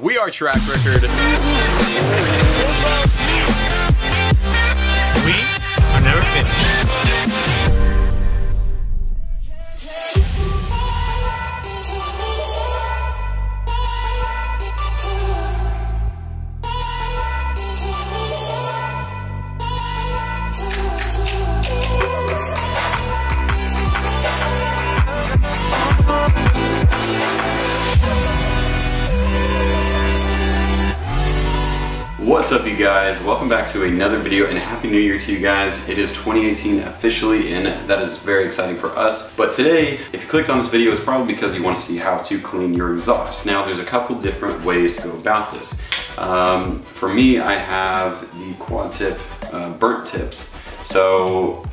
We are track record. We are never finished. What's up, you guys? Welcome back to another video and Happy New Year to you guys. It is 2018 officially, and that is very exciting for us. But today, if you clicked on this video, it's probably because you want to see how to clean your exhaust. Now, there's a couple different ways to go about this. For me, I have the quad tip burnt tips. So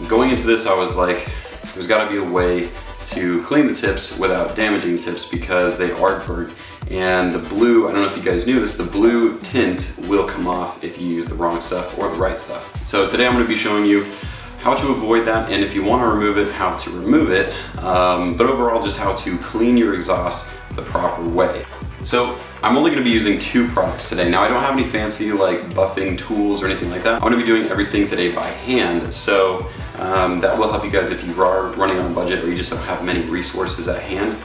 going into this, I was like, there's got to be a way to clean the tips without damaging the tips because they are burnt. And the blue, I don't know if you guys knew this, the blue tint will come off if you use the wrong stuff or the right stuff. So today I'm going to be showing you how to avoid that, and if you want to remove it, how to remove it, but overall just how to clean your exhaust the proper way. So I'm only going to be using two products today. Now I don't have any fancy like buffing tools or anything like that. I'm going to be doing everything today by hand, so that will help you guys if you are running on a budget or you just don't have many resources at hand.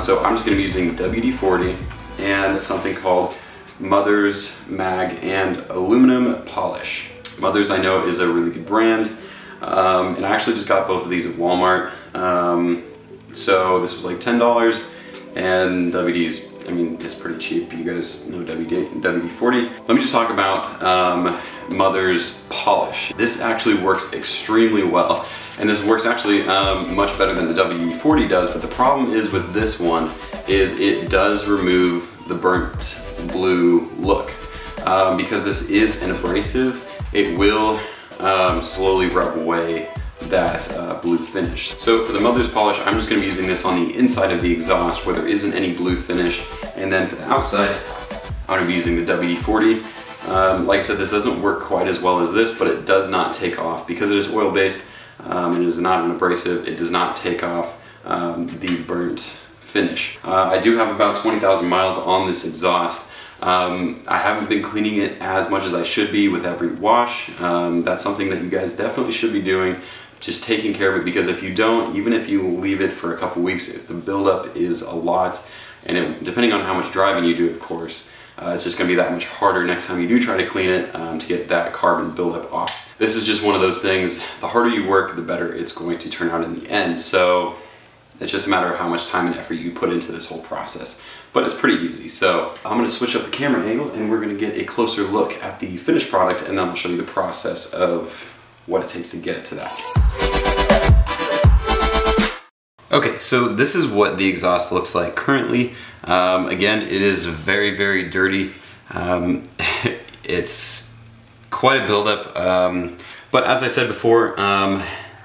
So I'm just going to be using WD-40 and something called Mother's Mag and Aluminum Polish. Mother's, I know, is a really good brand, and I actually just got both of these at Walmart. So this was like $10, and WD's, I mean, it's pretty cheap. You guys know WD-40. Let me just talk about Mother's Polish. This actually works extremely well, and this works actually much better than the WD-40 does, but the problem is with this one is it does remove the burnt blue look. Because this is an abrasive, it will slowly rub away that blue finish. So for the Mother's Polish, I'm just going to be using this on the inside of the exhaust where there isn't any blue finish, and then for the outside, I'm going to be using the WD-40. Like I said, this doesn't work quite as well as this, but it does not take off. Because it is oil-based and it is not an abrasive, it does not take off the burnt finish. I do have about 20,000 miles on this exhaust. I haven't been cleaning it as much as I should be with every wash. That's something that you guys definitely should be doing, just taking care of it, because if you don't, even if you leave it for a couple weeks, the buildup is a lot, and depending on how much driving you do, of course, it's just going to be that much harder next time you do try to clean it to get that carbon buildup off. This is just one of those things, the harder you work, the better it's going to turn out in the end. So it's just a matter of how much time and effort you put into this whole process. But it's pretty easy. So I'm going to switch up the camera angle and we're going to get a closer look at the finished product, and then I'll show you the process of what it takes to get it to that. Okay, so this is what the exhaust looks like currently. Again, it is very, very dirty. It's quite a buildup. But as I said before,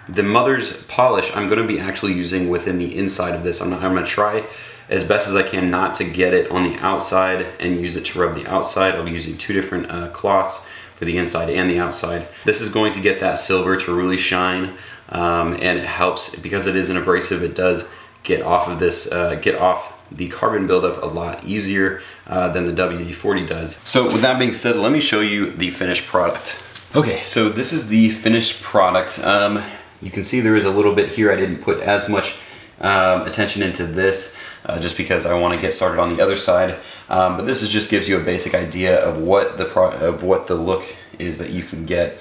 the Mother's Polish I'm going to be actually using within the inside of this. I'm going to try as best as I can not to get it on the outside and use it to rub the outside. I'll be using two different cloths for the inside and the outside. This is going to get that silver to really shine, and it helps because it is an abrasive. It does get off of this, get off the carbon buildup a lot easier than the WD-40 does. So with that being said, let me show you the finished product. Okay, so this is the finished product. You can see there is a little bit here. I didn't put as much attention into this just because I want to get started on the other side. But this just gives you a basic idea of what the look is that you can get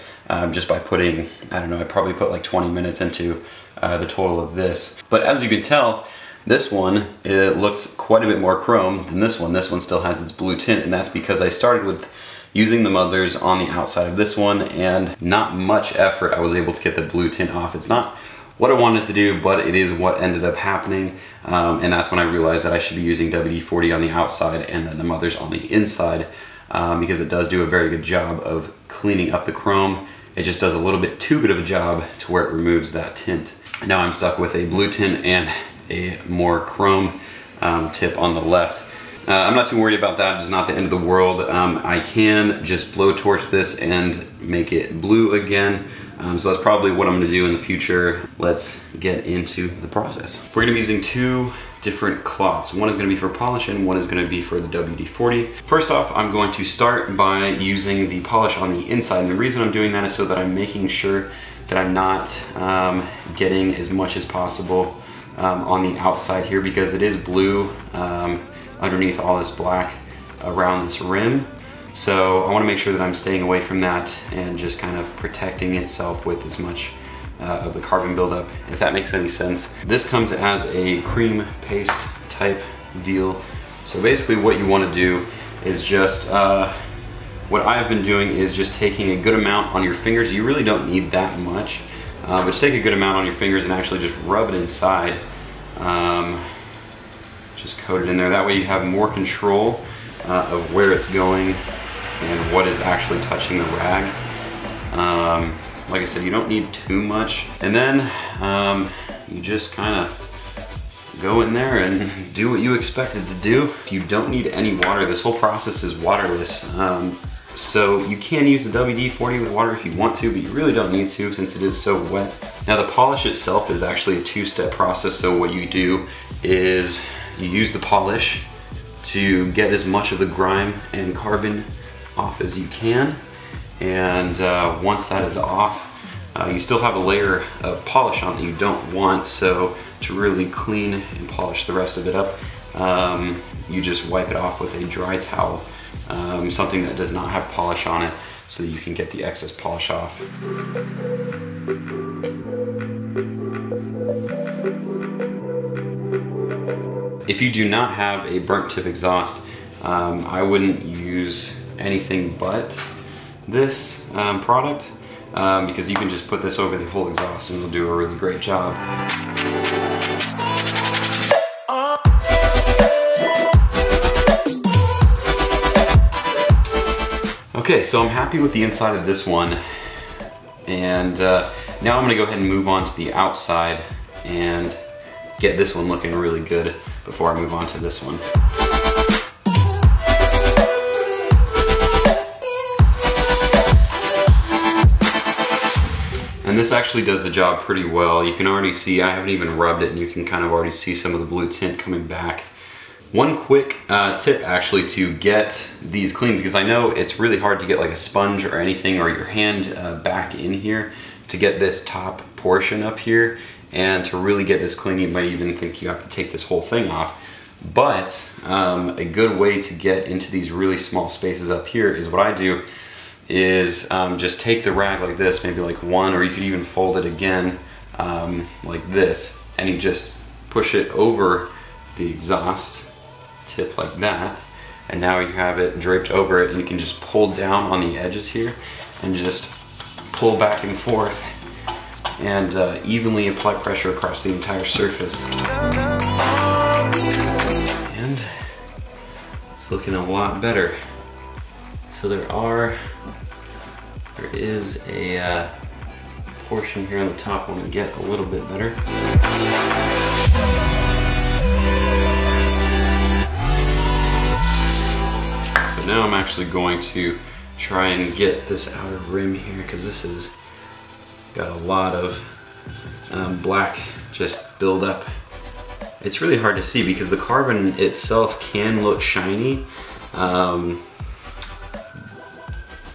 just by putting, I don't know, I probably put like 20 minutes into the total of this. But as you can tell, this one, it looks quite a bit more chrome than this one. This one still has its blue tint, and that's because I started with using the Mother's on the outside of this one, and not much effort I was able to get the blue tint off. It's not what I wanted to do, but it is what ended up happening, and that's when I realized that I should be using WD-40 on the outside and then the Mother's on the inside, because it does do a very good job of cleaning up the chrome. It just does a little bit too good of a job to where it removes that tint. Now I'm stuck with a blue tint and a more chrome tip on the left. I'm not too worried about that. It's not the end of the world. I can just blowtorch this and make it blue again. So that's probably what I'm going to do in the future. Let's get into the process. We're going to be using two different cloths. One is going to be for polish and one is going to be for the WD-40. First off, I'm going to start by using the polish on the inside, and the reason I'm doing that is so that I'm making sure that I'm not getting as much as possible on the outside here, because it is blue underneath all this black around this rim. So I want to make sure that I'm staying away from that and just kind of protecting itself with as much of the carbon buildup, if that makes any sense. This comes as a cream paste type deal. So basically what you want to do is just, what I've been doing is just taking a good amount on your fingers. You really don't need that much, but just take a good amount on your fingers and actually just rub it inside. Just coat it in there. That way you have more control of where it's going and what is actually touching the rag. Like I said, you don't need too much. And then you just kind of go in there and do what you expected to do. You don't need any water. This whole process is waterless. So you can use the WD-40 with water if you want to, but you really don't need to since it is so wet. Now the polish itself is actually a two-step process. So what you do is you use the polish to get as much of the grime and carbon off as you can. And once that is off, you still have a layer of polish on that you don't want. So to really clean and polish the rest of it up, you just wipe it off with a dry towel, something that does not have polish on it, so that you can get the excess polish off. If you do not have a burnt tip exhaust, I wouldn't use anything but this product, because you can just put this over the whole exhaust and it'll do a really great job. Okay, so I'm happy with the inside of this one, and now I'm gonna go ahead and move on to the outside and get this one looking really good before I move on to this one. And this actually does the job pretty well. You can already see, I haven't even rubbed it, and you can kind of already see some of the blue tint coming back. One quick tip actually to get these clean, because I know it's really hard to get like a sponge or anything or your hand back in here to get this top portion up here, and to really get this clean you might even think you have to take this whole thing off. But a good way to get into these really small spaces up here is what I do is just take the rag like this, maybe like one, or you could even fold it again like this, and you just push it over the exhaust tip like that, and now you have it draped over it, and you can just pull down on the edges here and just pull back and forth and evenly apply pressure across the entire surface. And it's looking a lot better. So there is a portion here on the top I want to get a little bit better. So now I'm actually going to try and get this outer rim here, because this has got a lot of black just build up. It's really hard to see because the carbon itself can look shiny,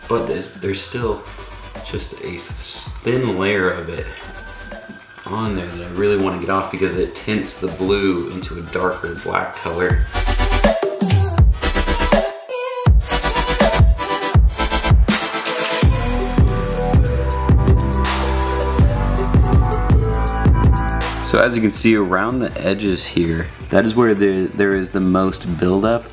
but there's still just a thin layer of it on there that I really want to get off, because it tints the blue into a darker black color. So as you can see around the edges here, that is where there is the most buildup,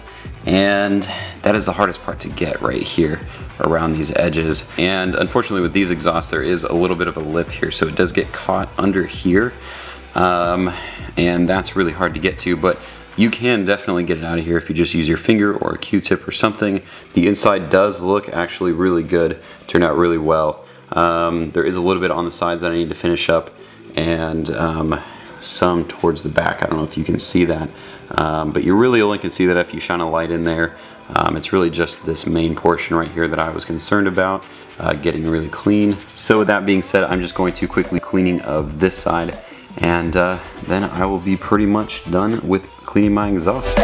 and that is the hardest part to get right here around these edges. And unfortunately with these exhausts there is a little bit of a lip here, so it does get caught under here, and that's really hard to get to, but you can definitely get it out of here if you just use your finger or a Q-tip or something. The inside does look actually really good, turned out really well. There is a little bit on the sides that I need to finish up, and some towards the back. I don't know if you can see that, but you really only can see that if you shine a light in there. It's really just this main portion right here that I was concerned about getting really clean. So with that being said, I'm just going to quickly cleaning of this side, And then I will be pretty much done with cleaning my exhaust.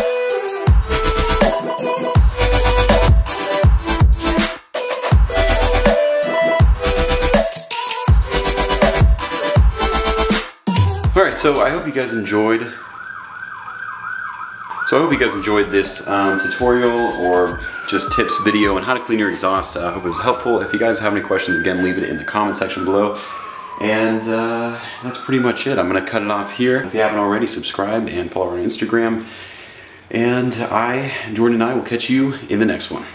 Alright, so I hope you guys enjoyed this tutorial or just tips video on how to clean your exhaust. I hope it was helpful. If you guys have any questions, again, leave it in the comment section below. And that's pretty much it. I'm going to cut it off here. If you haven't already, subscribe and follow our Instagram. And Jordan and I will catch you in the next one.